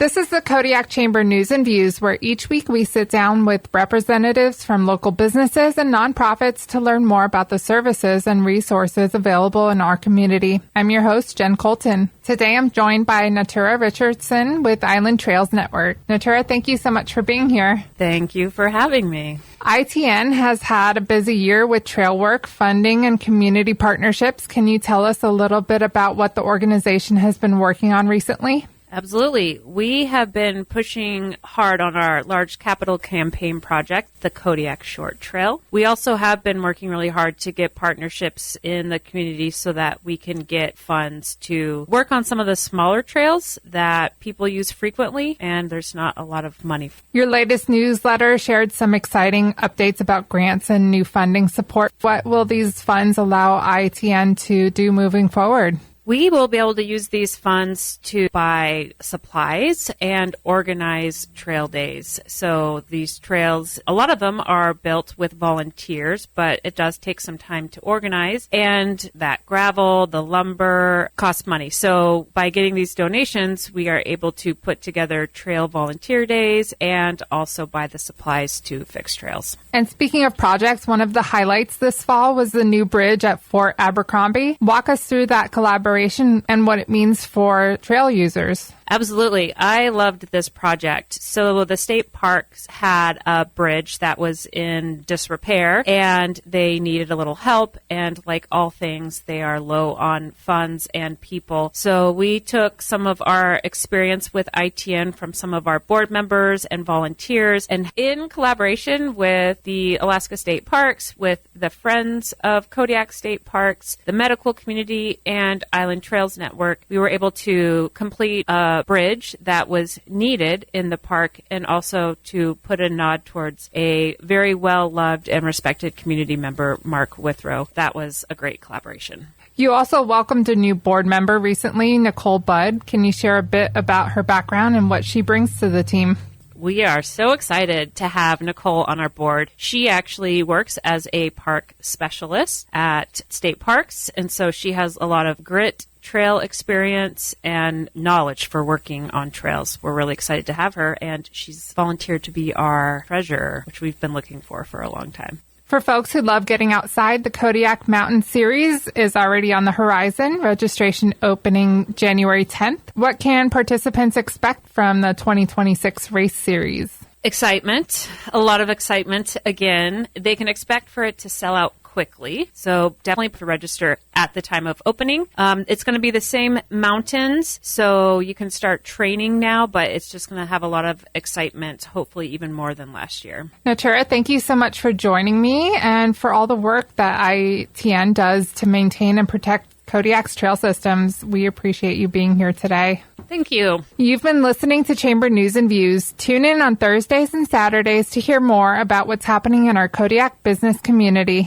This is the Kodiak Chamber News and Views, where each week we sit down with representatives from local businesses and nonprofits to learn more about the services and resources available in our community. I'm your host, Jen Colton. Today I'm joined by Natura Richardson with Island Trails Network. Natura, thank you so much for being here. Thank you for having me. ITN has had a busy year with trail work, funding, and community partnerships. Can you tell us a little bit about what the organization has been working on recently? Absolutely. We have been pushing hard on our large capital campaign project, the Kodiak Short Trail. We also have been working really hard to get partnerships in the community so that we can get funds to work on some of the smaller trails that people use frequently, and there's not a lot of money. Your latest newsletter shared some exciting updates about grants and new funding support. What will these funds allow ITN to do moving forward? We will be able to use these funds to buy supplies and organize trail days. So these trails, a lot of them are built with volunteers, but it does take some time to organize. And that gravel, the lumber costs money. So by getting these donations, we are able to put together trail volunteer days and also buy the supplies to fix trails. And speaking of projects, one of the highlights this fall was the new bridge at Fort Abercrombie. Walk us through that collaboration and what it means for trail users. Absolutely. I loved this project. So the state parks had a bridge that was in disrepair and they needed a little help. And like all things, they are low on funds and people. So we took some of our experience with ITN from some of our board members and volunteers, and in collaboration with the Alaska State Parks, with the Friends of Kodiak State Parks, the medical community, and Island Trails Network, we were able to complete a bridge that was needed in the park, and also to put a nod towards a very well-loved and respected community member, Mark Withrow. That was a great collaboration. You also welcomed a new board member recently, Nicole Budd. Can you share a bit about her background and what she brings to the team? We are so excited to have Nicole on our board. She actually works as a park specialist at state parks, and so she has a lot of grit, trail experience, and knowledge for working on trails. We're really excited to have her, and she's volunteered to be our treasurer, which we've been looking for a long time. For folks who love getting outside, the Kodiak Mountain Series is already on the horizon. Registration opening January 10th. What can participants expect from the 2026 race series? Excitement. A lot of excitement. Again, they can expect for it to sell out quickly. So definitely to register at the time of opening. It's going to be the same mountains, so you can start training now, but it's just going to have a lot of excitement, hopefully even more than last year. Natura, thank you so much for joining me and for all the work that ITN does to maintain and protect Kodiak's trail systems. We appreciate you being here today. Thank you. You've been listening to Chamber News and Views. Tune in on Thursdays and Saturdays to hear more about what's happening in our Kodiak business community.